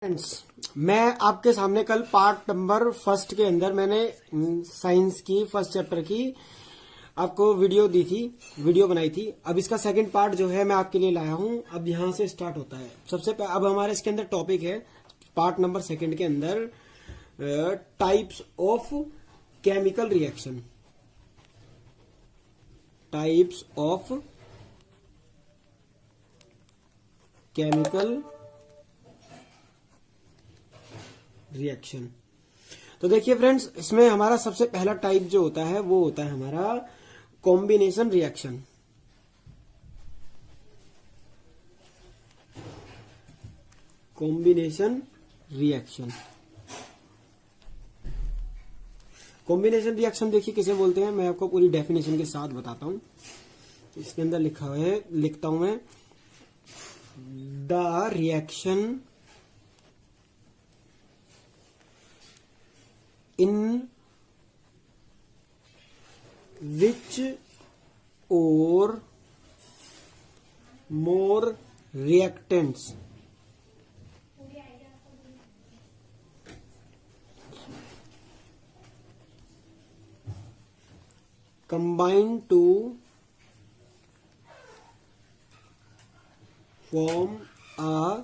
Friends, मैं आपके सामने कल पार्ट नंबर फर्स्ट के अंदर मैंने साइंस की फर्स्ट चैप्टर की आपको वीडियो बनाई थी। अब इसका सेकंड पार्ट जो है मैं आपके लिए लाया हूं। अब यहां से स्टार्ट होता है। अब हमारे इसके अंदर टॉपिक है पार्ट नंबर सेकंड के अंदर types of chemical reaction. Types of chemical reaction. तो देखिए फ्रेंड्स, इसमें हमारा सबसे पहला टाइप जो होता है वो होता है हमारा combination reaction. Combination reaction. Combination reaction देखिए किसे बोलते हैं, मैं आपको पूरी डेफिनेशन के साथ बताता हूं। इसके अंदर लिखता हूं मैं, the reaction in which or more reactants combine to form a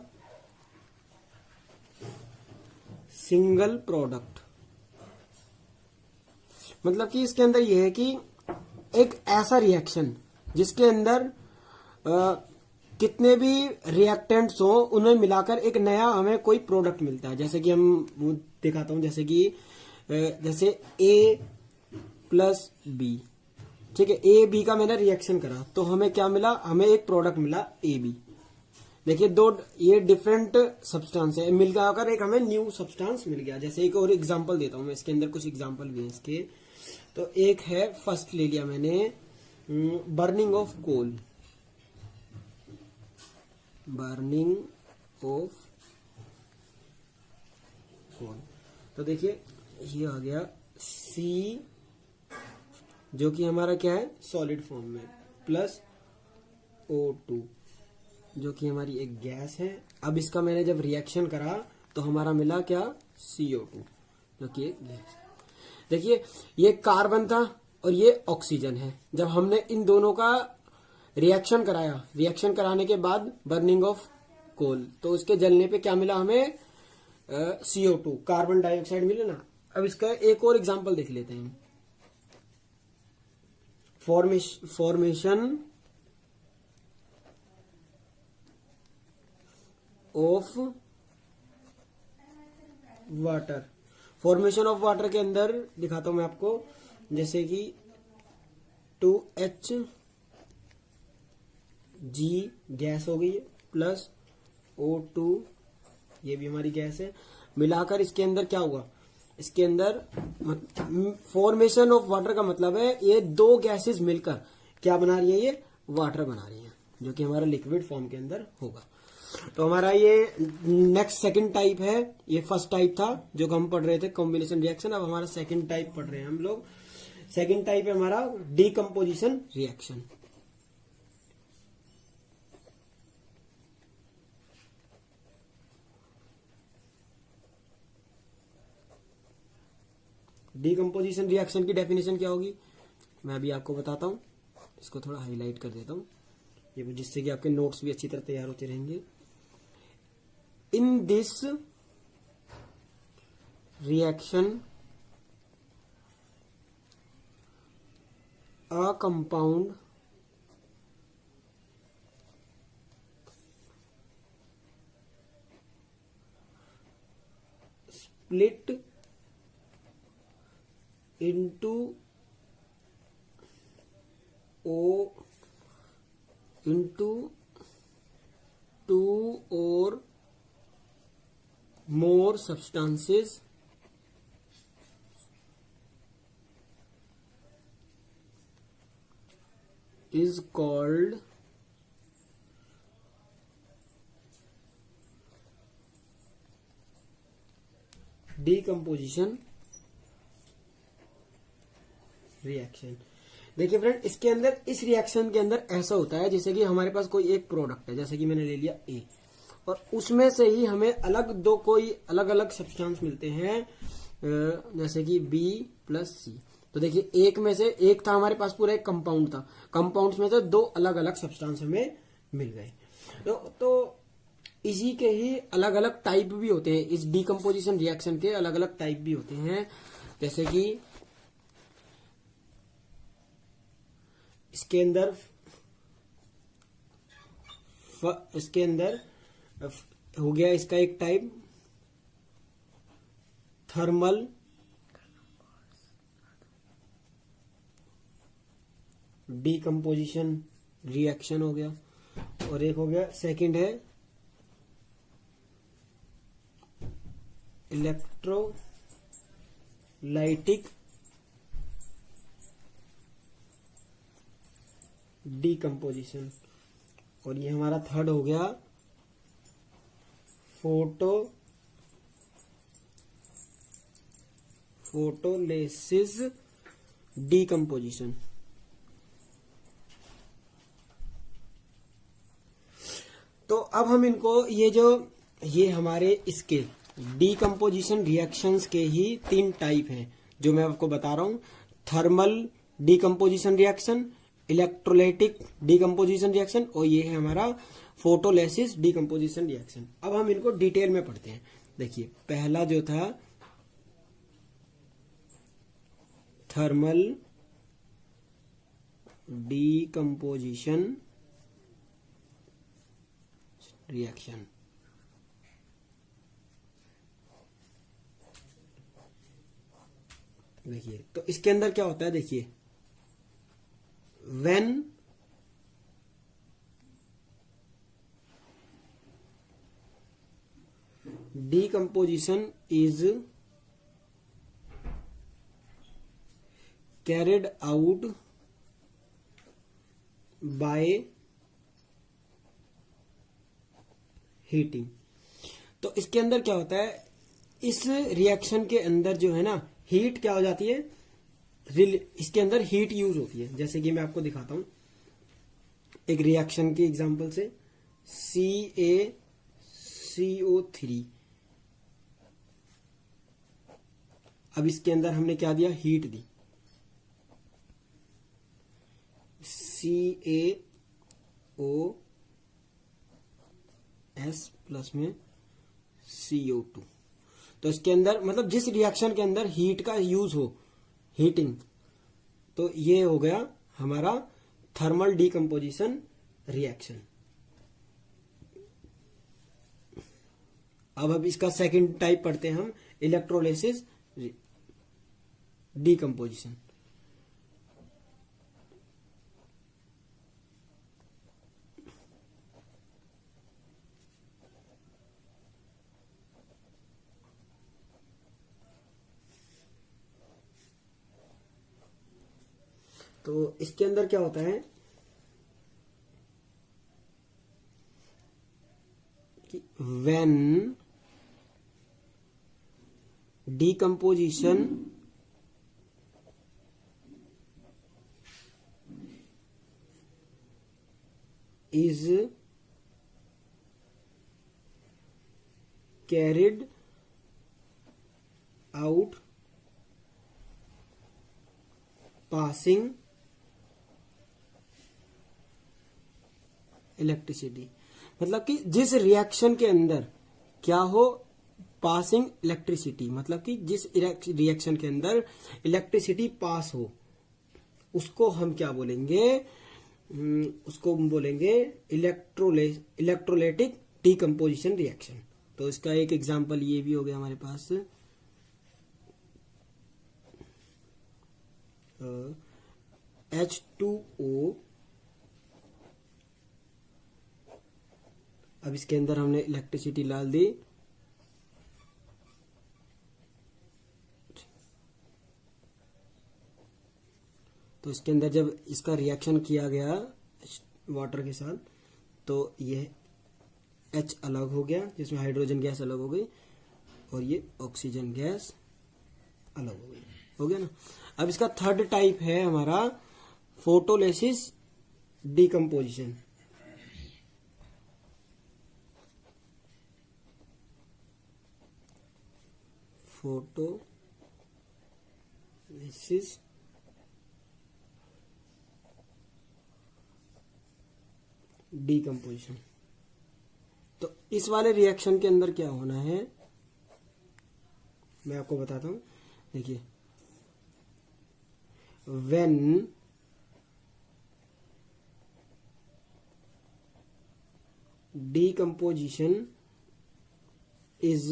single product। मतलब कि इसके अंदर यह है कि एक ऐसा रिएक्शन जिसके अंदर कितने भी रिएक्टेंट्स हो उन्हें मिलाकर एक नया हमें कोई प्रोडक्ट मिलता है। जैसे कि हम दिखाता हूं, जैसे A प्लस बी, ठीक है। ए बी का मैंने रिएक्शन करा तो हमें क्या मिला, हमें एक प्रोडक्ट मिला ए बी। देखिए दो ये डिफरेंट सब्सटेंस है, मिलकर एक हमें न्यू सब्सटेंस मिल गया। जैसे एक और एग्जांपल देता हूं मैं, इसके अंदर कुछ एग्जांपल भी है इसके। तो एक है, फर्स्ट ले लिया मैंने, burning of coal. Burning of coal, तो देखिए ये आ गया सी, जो कि हमारा क्या है सॉलिड फॉर्म में, प्लस O2 जो कि हमारी एक गैस है। अब इसका मैंने जब रिएक्शन करा तो हमारा मिला क्या, CO2 जो कि एक गैस। देखिए ये कार्बन था और ये ऑक्सीजन है। जब हमने इन दोनों का रिएक्शन कराया, रिएक्शन कराने के बाद बर्निंग ऑफ कोल, तो उसके जलने पे क्या मिला हमें, CO2 कार्बन डाइऑक्साइड मिले ना। अब इसका एक और एग्जांपल देख लेते हैं। Formation of water. Formation of water के अंदर दिखाता हूं मैं आपको, जैसे कि 2H G गैस हो गई है, प्लस O2 ये भी हमारी गैस है। मिलाकर इसके अंदर क्या हुआ, इसके अंदर फॉर्मेशन ऑफ वाटर का मतलब है ये दो गैसेस मिलकर क्या बना रही है, ये वाटर बना रही है, जो कि हमारा लिक्विड फॉर्म के अंदर होगा। तो हमारा ये नेक्स्ट सेकंड टाइप है। ये फर्स्ट टाइप था जो हम पढ़ रहे थे कॉम्बिनेशन रिएक्शन। अब हमारा सेकंड टाइप पढ़ रहे हैं हम लोग। सेकंड टाइप है हमारा डीकंपोजिशन रिएक्शन। डीकंपोजिशन रिएक्शन की डेफिनेशन क्या होगी मैं अभी आपको बताता हूं। इसको थोड़ा हाईलाइट कर देता हूं, ये जिससे कि आपके नोट्स भी अच्छी तरह तैयार होते रहेंगे। In this reaction, a compound split into two or more substances is called decomposition reaction. देखिए फ्रेंड, इसके अंदर इस रिएक्शन के अंदर ऐसा होता है जैसे कि हमारे पास कोई एक प्रोडक्ट है, जैसे कि मैंने ले लिया ए, और उसमें से ही हमें अलग दो कोई अलग अलग सब्सटेंस मिलते हैं, जैसे कि B प्लस C। तो देखिए एक में से एक था हमारे पास पूरा एक कंपाउंड था, कंपाउंड्स में से दो अलग अलग सब्सटेंस हमें मिल गए। तो इसी के ही अलग अलग टाइप भी होते हैं, इस डीकम्पोजिशन रिएक्शन के अलग अलग टाइप भी होते हैं। जैसे कि इसके अंदर हो गया इसका एक टाइप थर्मल डीकम्पोजिशन रिएक्शन हो गया, और एक हो गया सेकंड है इलेक्ट्रोलाइटिक डीकम्पोजिशन, और ये हमारा थर्ड हो गया फोटोलिसिस डीकम्पोजिशन। तो अब हम इनको ये हमारे इसके डीकम्पोजिशन रिएक्शंस के ही 3 टाइप हैं जो मैं आपको बता रहा हूं, thermal decomposition reaction, electrolytic decomposition reaction, और ये है हमारा फोटोलिसिस डीकम्पोजिशन रिएक्शन। अब हम इनको डिटेल में पढ़ते हैं। देखिए पहला जो था थर्मल डीकम्पोजिशन रिएक्शन। देखिए तो इसके अंदर क्या होता है, देखिए when decomposition is carried out by heating। तो इसके अंदर क्या होता है, इस रिएक्शन के अंदर जो है ना हीट क्या हो जाती है, इसके अंदर हीट यूज होती है। जैसे कि मैं आपको दिखाता हूं एक रिएक्शन की एग्जांपल से, CaCO3। अब इसके अंदर हमने क्या दिया, हीट दी, CaOS प्लस में CO2। तो इसके अंदर मतलब जिस रिएक्शन के अंदर हीट का यूज हो, हीटिंग, तो ये हो गया हमारा थर्मल डीकम्पोजिशन रिएक्शन। अब इसका सेकंड टाइप पढ़ते हैं हम, इलेक्ट्रोलिसिस डीकम्पोजिशन। तो इसके अंदर क्या होता है कि when decomposition is carried out passing electricity, मतलब कि जिस रिएक्शन के अंदर क्या हो, पासिंग इलेक्ट्रिसिटी, मतलब कि जिस रिएक्शन के अंदर इलेक्ट्रिसिटी पास हो उसको हम क्या बोलेंगे, उसको हम बोलेंगे इलेक्ट्रोलाइटिक डीकम्पोजिशन रिएक्शन। तो इसका एक एग्जांपल ये भी हो गया हमारे पास, H2O। अब इसके अंदर हमने इलेक्ट्रिसिटी डाल दी, तो इसके अंदर जब इसका रिएक्शन किया गया वाटर के साथ, तो ये H अलग हो गया, जिसमें हाइड्रोजन गैस अलग हो गई, और ये ऑक्सीजन गैस अलग हो गई, हो गया ना। अब इसका थर्ड टाइप है हमारा फोटोलिसिस डीकम्पोजिशन। Photolysis decomposition. तो इस वाले रिएक्शन के अंदर क्या होना है मैं आपको बताता हूं। देखिए, when decomposition is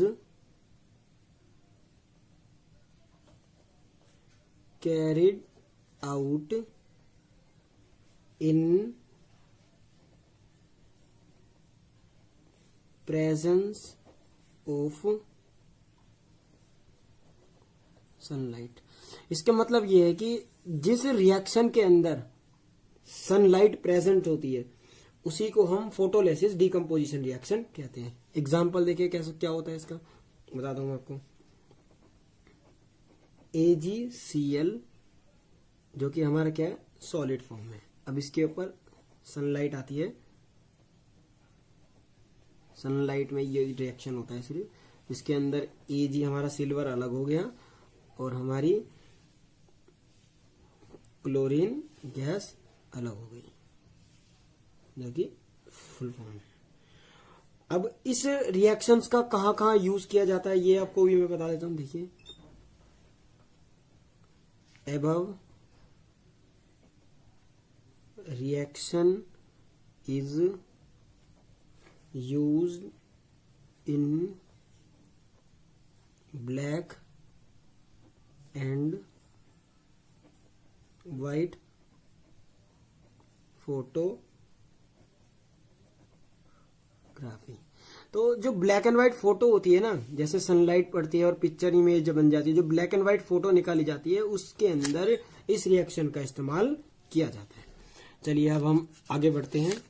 carried out in presence of sunlight. इसका मतलब यह है कि जिस रिएक्शन के अंदर सनलाइट प्रेजेंट होती है उसी को हम फोटोलिसिस डीकम्पोजिशन रिएक्शन कहते हैं। एग्जाम्पल देखिए कैसे क्या होता है इसका, बता दूंगा आपको। AgCl जो कि हमारा क्या है, सॉलिड फॉर्म में। अब इसके ऊपर सनलाइट आती है, सनलाइट में ये रिएक्शन होता है सिर्फ। इसके अंदर Ag हमारा सिल्वर अलग हो गया और हमारी क्लोरीन गैस अलग हो गई जो कि फुल फॉर्म है। अब इस रिएक्शंस का कहां कहां यूज किया जाता है ये आपको भी मैं बता देता हूं। देखिए, above reaction is used in black and white photography. तो जो ब्लैक एंड व्हाइट फोटो होती है ना, जैसे सनलाइट पड़ती है और पिक्चर इमेज जब बन जाती है, जो ब्लैक एंड व्हाइट फोटो निकाली जाती है उसके अंदर इस रिएक्शन का इस्तेमाल किया जाता है। चलिए अब हम आगे बढ़ते हैं।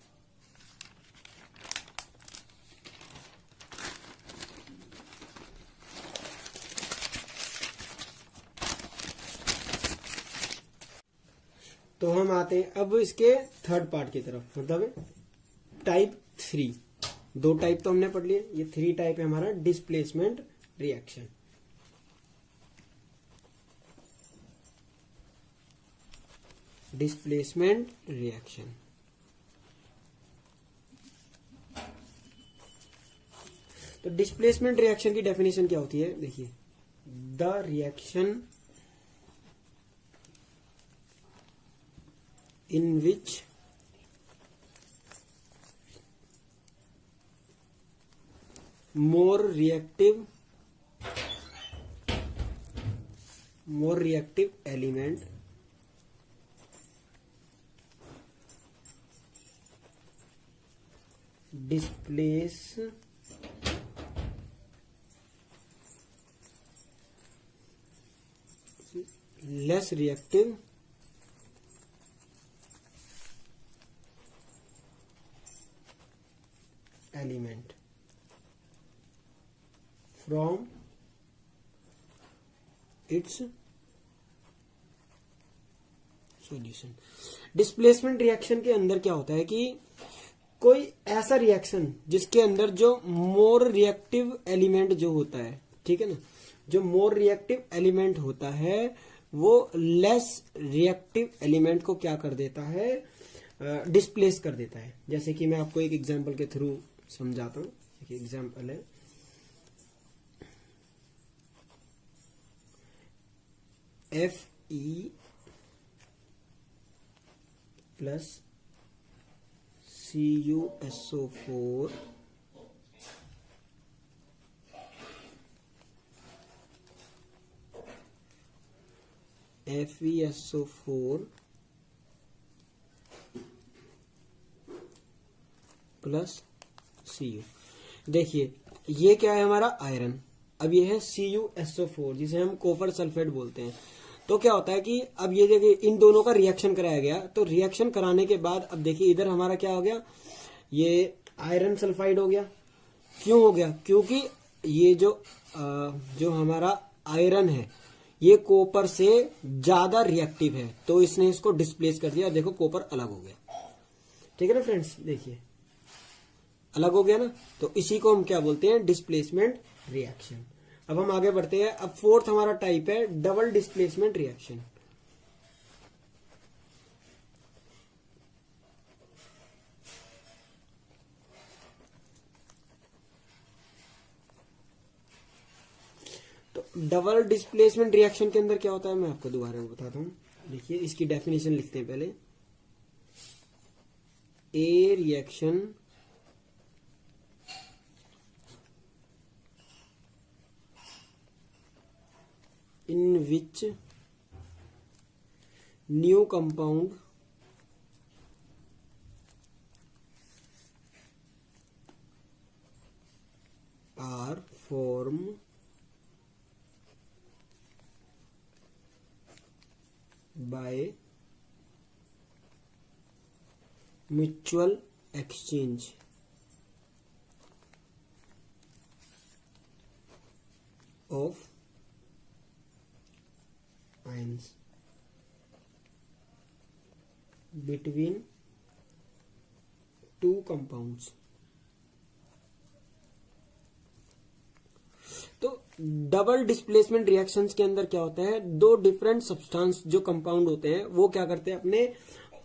तो हम आते हैं अब इसके थर्ड पार्ट की तरफ, मतलब टाइप 3। 2 टाइप तो हमने पढ़ लिए, ये 3 टाइप है हमारा डिस्प्लेसमेंट रिएक्शन। डिस्प्लेसमेंट रिएक्शन तो डिस्प्लेसमेंट रिएक्शन की डेफिनेशन क्या होती है, देखिए, the reaction in which more reactive element displace less reactive element from its solution। Displacement reaction के अंदर क्या होता है कि कोई ऐसा रिएक्शन जिसके अंदर जो मोर रिएक्टिव एलिमेंट जो होता है, ठीक है ना, जो मोर रिएक्टिव एलिमेंट होता है वो लेस रिएक्टिव एलिमेंट को क्या कर देता है, डिस्प्लेस कर देता है। जैसे कि मैं आपको एक एग्जांपल के थ्रू समझाता हूं। एक एग्जांपल है, Fe plus CuSO4 FeSO4 plus Cu। देखिए ये क्या है हमारा आयरन, अब ये है CuSO4 जिसे हम कॉपर सल्फेट बोलते हैं। तो क्या होता है कि अब ये देखिए इन दोनों का रिएक्शन कराया गया, तो रिएक्शन कराने के बाद अब देखिए इधर हमारा क्या हो गया, ये आयरन सल्फाइड हो गया। क्यों हो गया, क्योंकि ये जो हमारा आयरन है ये कॉपर से ज्यादा रिएक्टिव है, तो इसने इसको डिस्प्लेस कर दिया। देखो कॉपर अलग हो गया, ठीक है ना फ्रेंड्स, देखिए अलग हो गया ना। तो इसी को हम क्या बोलते हैं, डिस्प्लेसमेंट रिएक्शन। अब हम आगे बढ़ते हैं। अब फोर्थ हमारा टाइप है डबल डिस्प्लेसमेंट रिएक्शन। तो डबल डिस्प्लेसमेंट रिएक्शन के अंदर क्या होता है मैं आपको दोबारा बताता हूं। देखिए इसकी डेफिनेशन लिखते हैं पहले। ए reaction in which new compound are formed by mutual exchange of ions between two compounds। तो डबल डिस्प्लेसमेंट रिएक्शंस के अंदर क्या होता है, दो डिफरेंट सब्सटेंस जो कंपाउंड होते हैं वो क्या करते हैं, अपने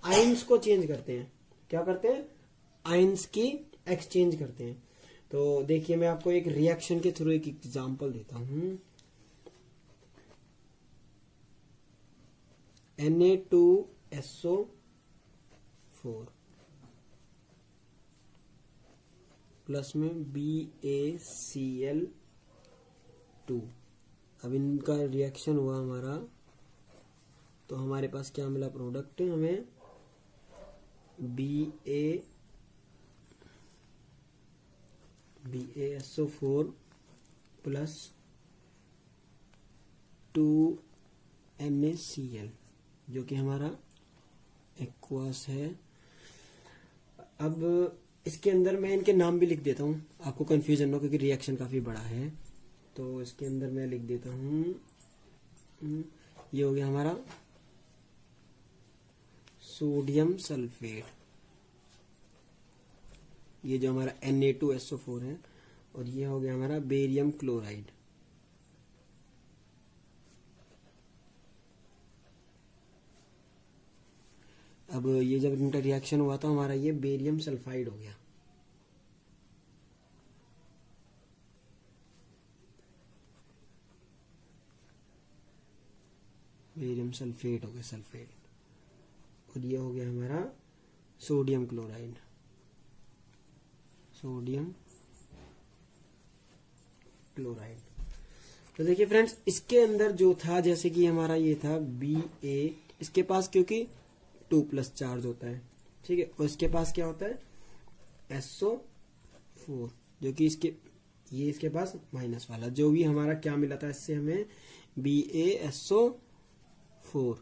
आयंस को चेंज करते हैं। क्या करते हैं, आयंस की एक्सचेंज करते हैं। तो देखिए मैं आपको एक रिएक्शन के थ्रू एक एग्जांपल देता हूं। Na2SO4 प्लस में BaCl2। अब इनका रिएक्शन हुआ हमारा, तो हमारे पास क्या मिला प्रोडक्ट, हमें BaSO4 प्लस 2NaCl जो कि हमारा एक्वास है। अब इसके अंदर मैं इनके नाम भी लिख देता हूँ, आपको कंफ्यूजन ना हो, क्योंकि रिएक्शन काफी बड़ा है। तो इसके अंदर मैं लिख देता हूँ, ये हो गया हमारा सोडियम सल्फेट, ये जो हमारा Na2SO4 है, और ये हो गया हमारा बेरियम क्लोराइड। अब ये जब इनका रिएक्शन हुआ तो हमारा ये बेरियम सल्फाइड हो गया। बेरियम सल्फेट हो गया, सल्फेट। और ये हो गया हमारा सोडियम क्लोराइड, सोडियम क्लोराइड। तो देखिए फ्रेंड्स, इसके अंदर जो था, जैसे कि हमारा ये था Ba, इसके पास क्योंकि 2+ चार्ज होता है, ठीक है, और इसके पास क्या होता है SO4, जो कि इसके पास माइनस वाला, जो भी हमारा क्या मिला था इससे हमें BaSO4,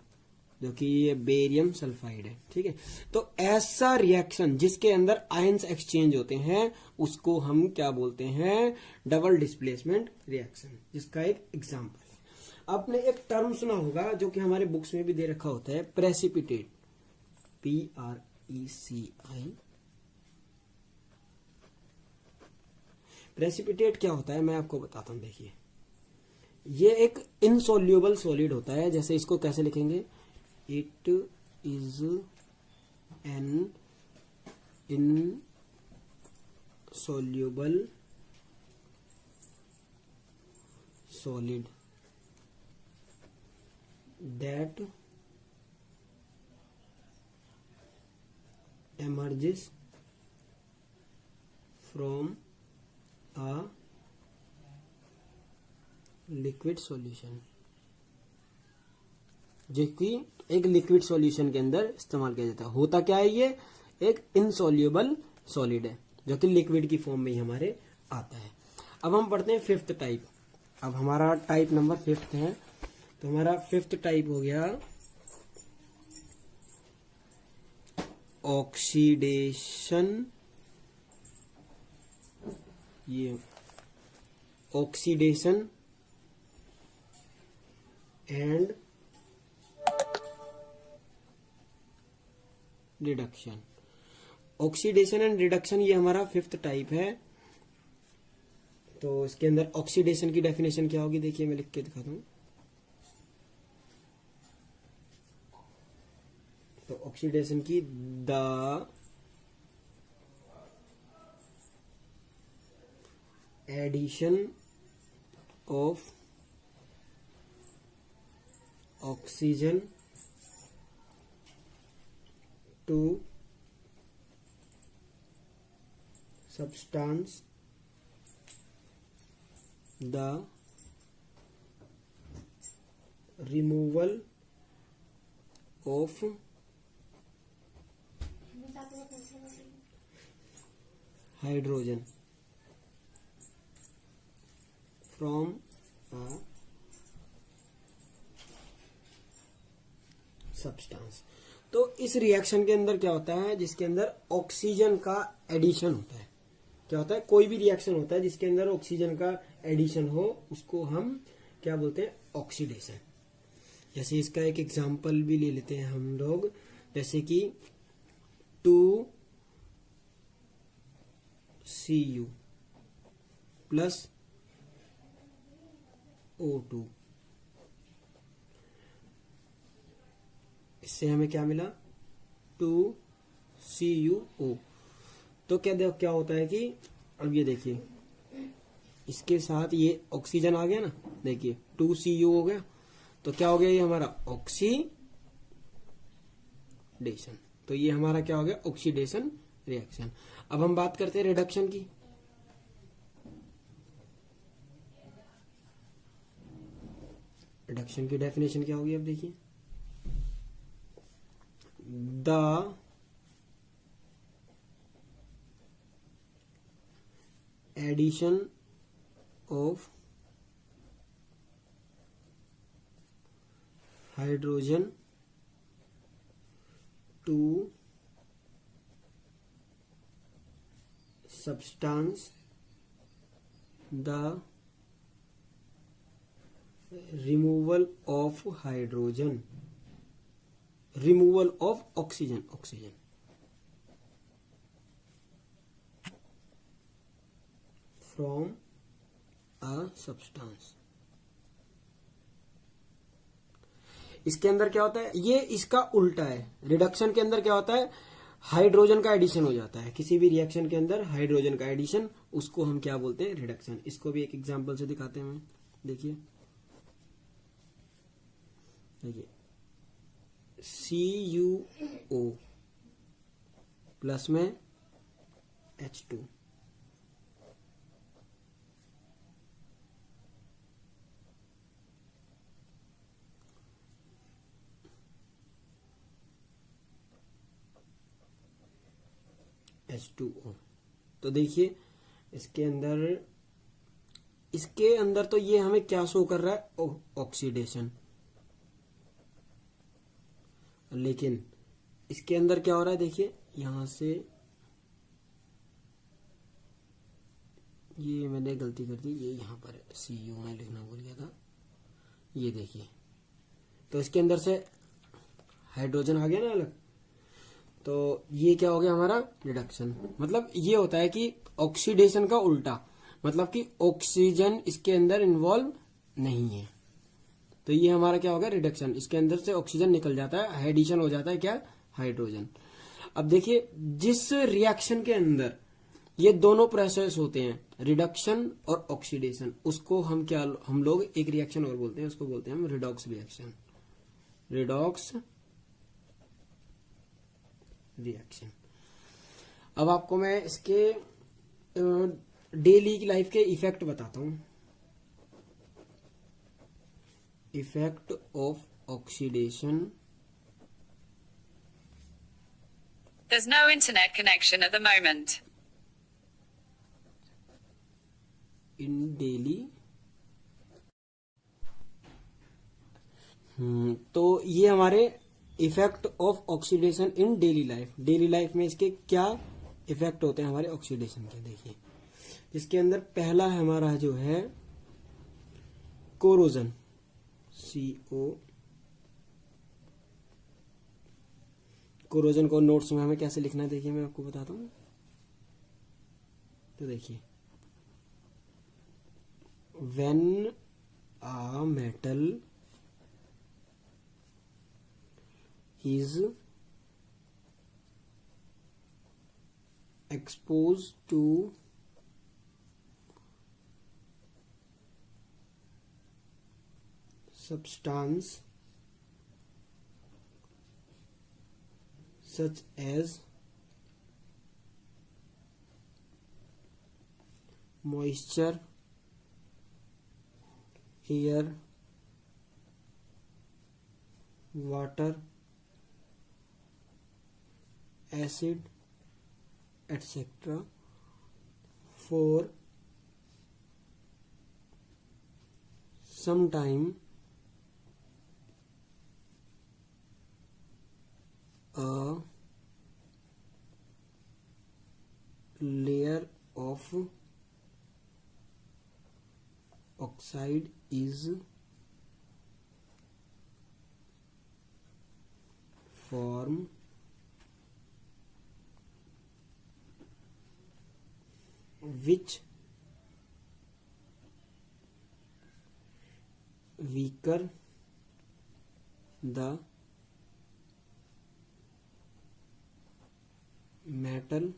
जो कि ये बेरियम सल्फाइड है, ठीक है। तो ऐसा रिएक्शन जिसके अंदर आयंस एक्सचेंज होते हैं उसको हम क्या बोलते हैं, डबल डिस्प्लेसमेंट रिएक्शन, जिसका एक एग्जांपल है। आपने एक टर्म सुना होगा जो कि हमारे बुक्स में भी दे रखा होता है, प्रेसिपिटेट, PRECI। प्रेसिपिटेट क्या होता है मैं आपको बताता हूं। देखिए ये एक इनसोल्यूबल सॉलिड होता है। जैसे इसको कैसे लिखेंगे, it is an insoluble solid that emerges from a liquid solution, जो कि एक लिक्विड सॉल्यूशन के अंदर इस्तेमाल किया जाता है। होता क्या है, ये एक इनसोल्यूबल सॉलिड है जो कि लिक्विड की फॉर्म में ही हमारे आता है। अब हम पढ़ते हैं फिफ्थ टाइप। अब हमारा टाइप नंबर 5 है। तो हमारा 5th टाइप हो गया ऑक्सीडेशन, ये oxidation and reduction. Oxidation and reduction ये हमारा 5th टाइप है। तो इसके अंदर ऑक्सीडेशन की डेफिनेशन क्या होगी, देखिए मैं लिख के दिखाता हूँ। तो ऑक्सीडेशन की the addition of oxygen to substance, the removal of hydrogen from a substance। तो इस रिएक्शन के अंदर क्या होता है, जिसके अंदर ऑक्सीजन का एडिशन होता है। क्या होता है, कोई भी रिएक्शन होता है जिसके अंदर ऑक्सीजन का एडिशन हो, उसको हम क्या बोलते हैं, ऑक्सीडेशन। जैसे इसका एक एग्जांपल भी ले लेते हैं हम लोग, जैसे कि 2Cu प्लस O2, इससे हमें क्या मिला, 2CuO। तो क्या होता है कि अब ये देखिए, इसके साथ ये ऑक्सीजन आ गया ना, देखिए 2Cu हो गया, तो क्या हो गया, ये हमारा ऑक्सीडेशन। तो ये हमारा क्या हो गया, ऑक्सीडेशन रिएक्शन। अब हम बात करते हैं रिडक्शन की। रिडक्शन की डेफिनेशन क्या होगी, अब देखिए, the addition of hydrogen to substance, the removal of hydrogen, removal of oxygen from a substance। इसके अंदर क्या होता है, ये इसका उल्टा है। रिडक्शन के अंदर क्या होता है, हाइड्रोजन का एडिशन हो जाता है। किसी भी रिएक्शन के अंदर हाइड्रोजन का एडिशन, उसको हम क्या बोलते हैं, रिडक्शन। इसको भी एक एग्जांपल से दिखाते हैं। देखिए CuO प्लस में H2, H2O। तो देखिए इसके अंदर तो ये हमें क्या शो कर रहा है, ऑक्सीडेशन, लेकिन इसके अंदर क्या हो रहा है, देखिए यहां से ये मैंने गलती कर दी, ये यहां पर Cu में लिखना भूल गया था। ये देखिए, तो इसके अंदर से हाइड्रोजन आ गया ना अलग, तो ये क्या हो गया हमारा, रिडक्शन। मतलब ये होता है कि ऑक्सीडेशन का उल्टा, मतलब कि ऑक्सीजन इसके अंदर इन्वॉल्व नहीं है, तो ये हमारा क्या हो गया, रिडक्शन। इसके अंदर से ऑक्सीजन निकल जाता है, एडिशन हो जाता है क्या, हाइड्रोजन। अब देखिए, जिस रिएक्शन के अंदर ये दोनों प्रोसेस होते हैं, रिडक्शन और ऑक्सीडेशन, उसको हम लोग एक रिएक्शन और बोलते हैं, उसको बोलते हैं हम रिडॉक्स रिएक्शन। Redox reaction. अब आपको मैं इसके डेली की लाइफ के इफेक्ट बताता हूं। Effect of oxidation. There's no internet connection at the moment. In daily. तो ये हमारे effect of oxidation in daily life. Daily life में इसके क्या इफेक्ट होते हैं हमारे ऑक्सीडेशन के, देखिए इसके अंदर पहला हमारा जो है कोरोजन, CO। कोरोजन को नोट्स में हमें कैसे लिखना है, देखिए मैं आपको बताता हूं। तो देखिए when a metal is exposed to substance such as moisture, air, water, acid, etc. for some time, a layer of oxide is formed which weaker the metal,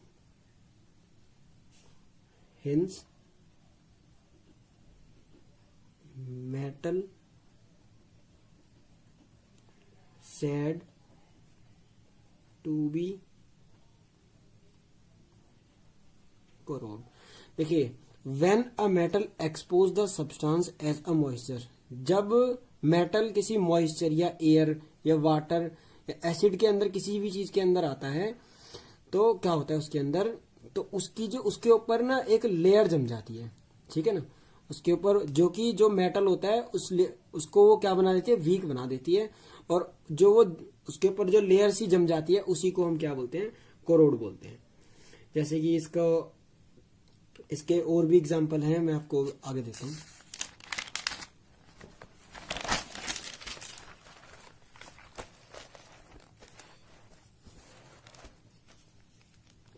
hence metal said to be corrode. देखिए, when a metal expose the substance as a moisture, जब metal किसी moisture या air या water या acid के अंदर किसी भी चीज के अंदर आता है तो क्या होता है उसके अंदर, तो उसकी जो उसके ऊपर ना एक लेयर जम जाती है, ठीक है ना, उसके ऊपर जो कि जो मेटल होता है उसको वो क्या बना देती है, वीक बना देती है, और जो वो उसके ऊपर जो लेयर सी जम जाती है उसी को हम क्या बोलते हैं, कोरोड बोलते हैं। जैसे कि इसके और भी एग्जांपल हैं, मैं आपको आगे देता हूँ।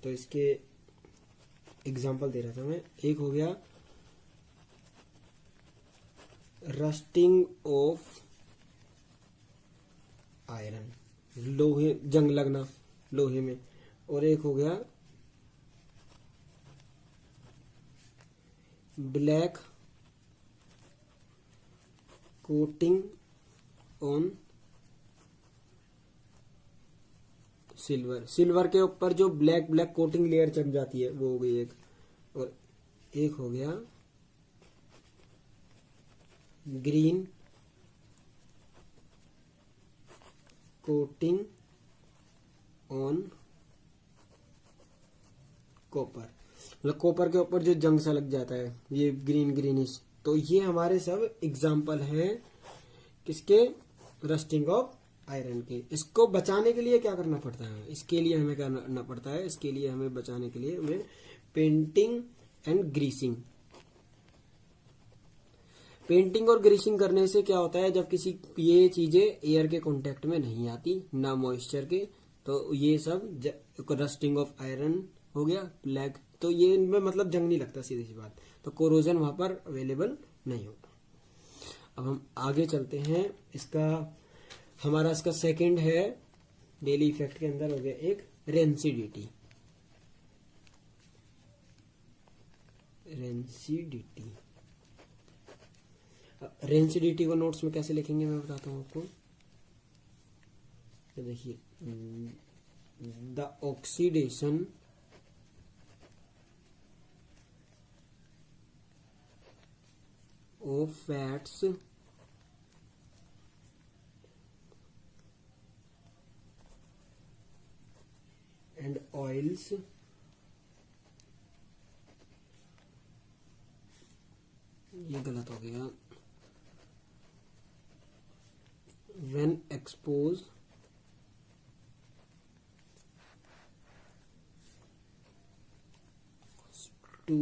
तो इसके एग्जांपल दे रहा था मैं। एक हो गया रस्टिंग ऑफ आयरन, लोहे जंग लगना लोहे में, और एक हो गया black coating on silver, silver के ऊपर जो ब्लैक कोटिंग लेयर जम जाती है वो हो गई एक, और एक हो गया ग्रीन कोटिंग ऑन कॉपर, मतलब कॉपर के ऊपर जो जंग सा लग जाता है, ये ग्रीनिश। तो ये हमारे सब एग्जाम्पल हैं किसके, रस्टिंग ऑफ आयरन के। इसको बचाने के लिए क्या करना पड़ता है, इसके लिए हमें करना पड़ता है, इसके लिए हमें बचाने के लिए हमें पेंटिंग एंड ग्रीसिंग। पेंटिंग और ग्रीसिंग करने से क्या होता है, जब किसी ये चीजें एयर के कांटेक्ट में नहीं आती ना मॉइस्चर के, तो ये सब रस्टिंग ऑफ आयरन हो गया, ब्लैक, तो ये इनमें मतलब जंग नहीं लगता, सीधी सी बात, तो कोरोजन वहां पर अवेलेबल नहीं होता। अब हम आगे चलते हैं। हमारा इसका सेकंड है डेली इफेक्ट के अंदर हो गया एक रेंसिडिटी। रेंसिडिटी को नोट्स में कैसे लिखेंगे मैं बताता हूं आपको। तो देखिए, the oxidation of fats and oils ये गलत हो गया, when exposed to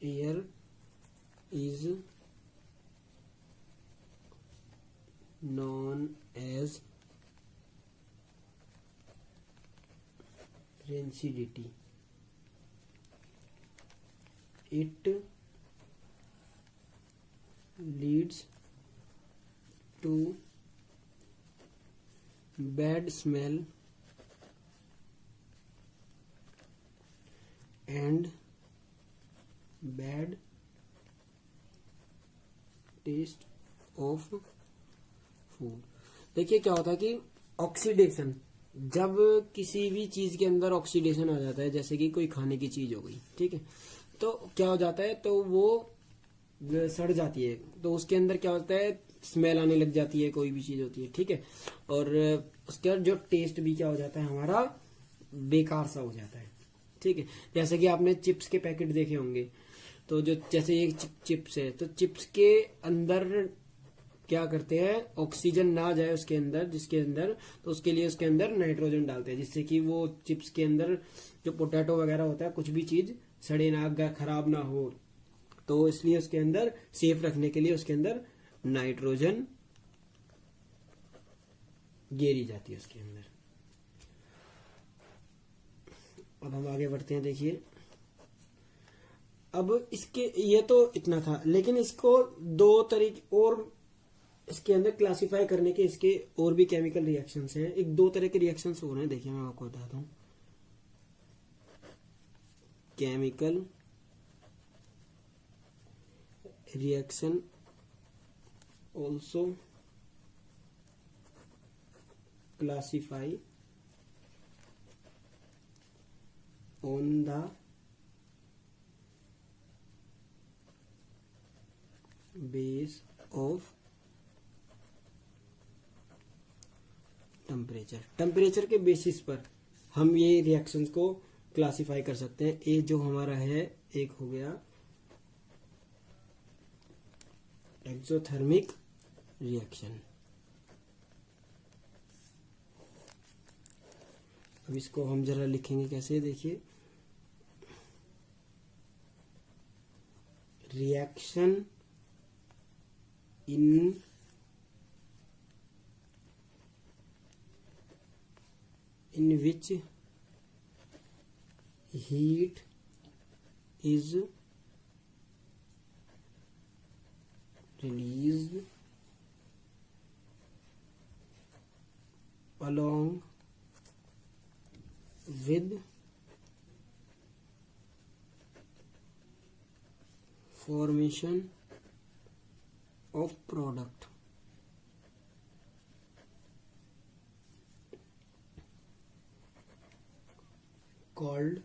air is known as rancidity। it leads to bad smell and bad taste of food। देखिए क्या होता है कि ऑक्सीडेशन, जब किसी भी चीज के अंदर ऑक्सीडेशन आ जाता है, जैसे कि कोई खाने की चीज हो गई, ठीक है, तो क्या हो जाता है, तो वो सड़ जाती है, तो उसके अंदर क्या होता है, स्मेल आने लग जाती है, कोई भी चीज होती है, ठीक है, और उसका जो टेस्ट भी क्या हो जाता है हमारा, बेकार सा हो जाता है, ठीक है। जैसे कि आपने चिप्स के पैकेट देखे होंगे, तो जो जैसे ये चिप्स है, तो चिप्स के अंदर क्या करते हैं, ऑक्सीजन ना जाए उसके अंदर, जिसके अंदर, तो उसके लिए उसके अंदर नाइट्रोजन डालते हैं, जिससे कि वो चिप्स के अंदर जो पोटैटो वगैरह होता है, कुछ भी चीज सड़े ना, खराब ना हो, तो इसलिए उसके अंदर सेफ रखने के लिए उसके अंदर नाइट्रोजन गेरी जाती है उसके अंदर। अब हम आगे बढ़ते हैं। देखिए अब इसके, ये तो इतना था, लेकिन इसको दो तरीके और इसके अंदर क्लासिफाई करने के, इसके और भी केमिकल रिएक्शंस हैं। एक दो तरह के रिएक्शंस हो रहे हैं, देखिए मैं आपको बताता हूं। Chemical reaction also classify on the base of temperature के बेसिस पर हम ये रिएक्शंस को क्लासिफाई कर सकते हैं। ये जो हमारा है, एक हो गया एक्सोथर्मिक रिएक्शन। अब इसको हम जरा लिखेंगे कैसे, देखिए reaction in which heat is released along with formation of product called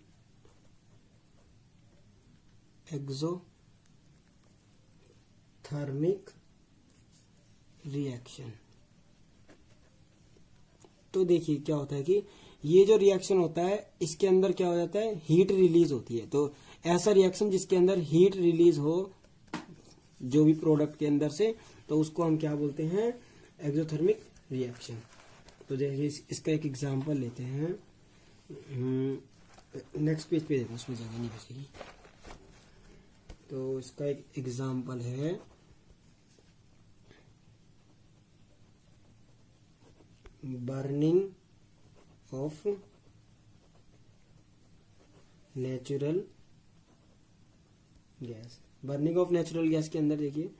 exothermic reaction. तो देखिए क्या होता है कि ये जो रिएक्शन होता है, इसके अंदर क्या हो जाता है, हीट रिलीज होती है। तो ऐसा रिएक्शन जिसके अंदर हीट रिलीज हो जो भी प्रोडक्ट के अंदर से, तो उसको हम क्या बोलते हैं, एक्सोथर्मिक रिएक्शन। तो देखिए इसका एक एग्जांपल लेते हैं। नेक्स्ट पेज पे देखो, उसमें जगह नहीं बचेगी। तो इसका एक एग्जांपल है, burning of natural gas. Burning of natural gas के अंदर देखिए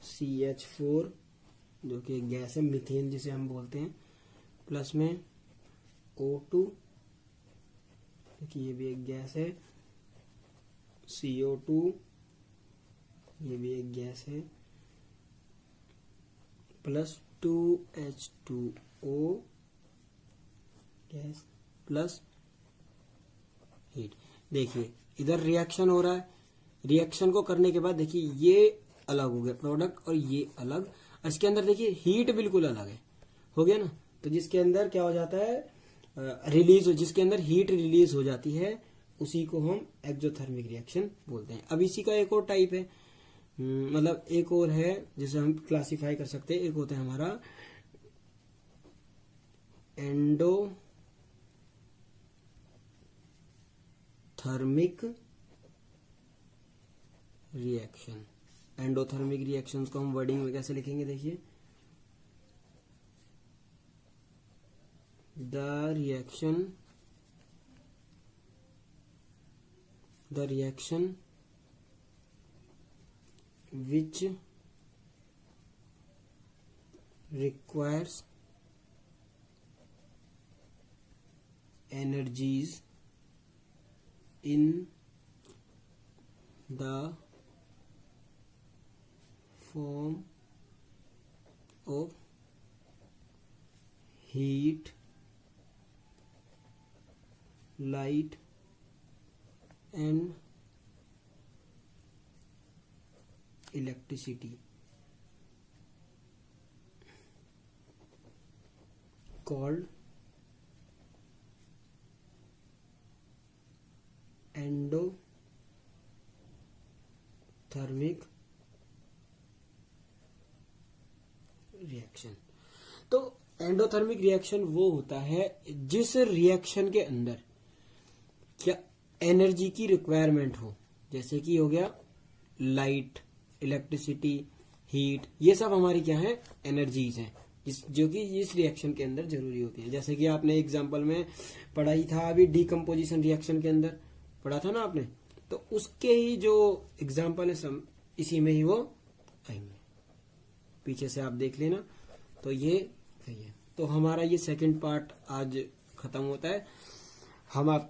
CH4 जो कि एक गैस है, मीथेन जिसे हम बोलते हैं, प्लस में O2, देखिए ये भी एक गैस है, CO2 ये भी एक गैस है, plus 2H2O gas plus heat. देखिए इधर रिएक्शन हो रहा है, रिएक्शन को करने के बाद देखिए ये अलग हो गया प्रोडक्ट और ये अलग। इसके अंदर देखिए हीट बिल्कुल अलग है, हो गया ना। तो जिसके अंदर क्या हो जाता है, रिलीज हो, जिसके अंदर हीट रिलीज हो जाती है, उसी को हम एक्सोथर्मिक रिएक्शन बोलते हैं। अब इसी का एक और टाइप है, मतलब एक और है जिसे हम क्लासिफाई कर सकते हैं। एक होता है हमारा एंडोथर्मिक रिएक्शन। एंडोथर्मिक रिएक्शंस को हम वर्डिंग में कैसे लिखेंगे, देखिए the reaction which requires energies in the form of heat, light and electricity, called endothermic reaction. तो एंडोथर्मिक रिएक्शन वो होता है जिस रिएक्शन के अंदर क्या एनर्जी की रिक्वायरमेंट हो, जैसे कि हो गया लाइट, इलेक्ट्रिसिटी, हीट, ये सब हमारी क्या है, एनर्जीज हैं जो कि इस रिएक्शन के अंदर जरूरी होती है। जैसे कि आपने एग्जांपल में पढ़ा ही था अभी, डीकम्पोजिशन रिएक्शन के अंदर पढ़ा था ना आपने, तो उसके ही जो एग्जांपल है इसी में ही वो आएंगे, पीछे से आप देख लेना। तो ये सही है। तो हमारा ये सेकंड पार्ट आज खत्म होता है। हम आप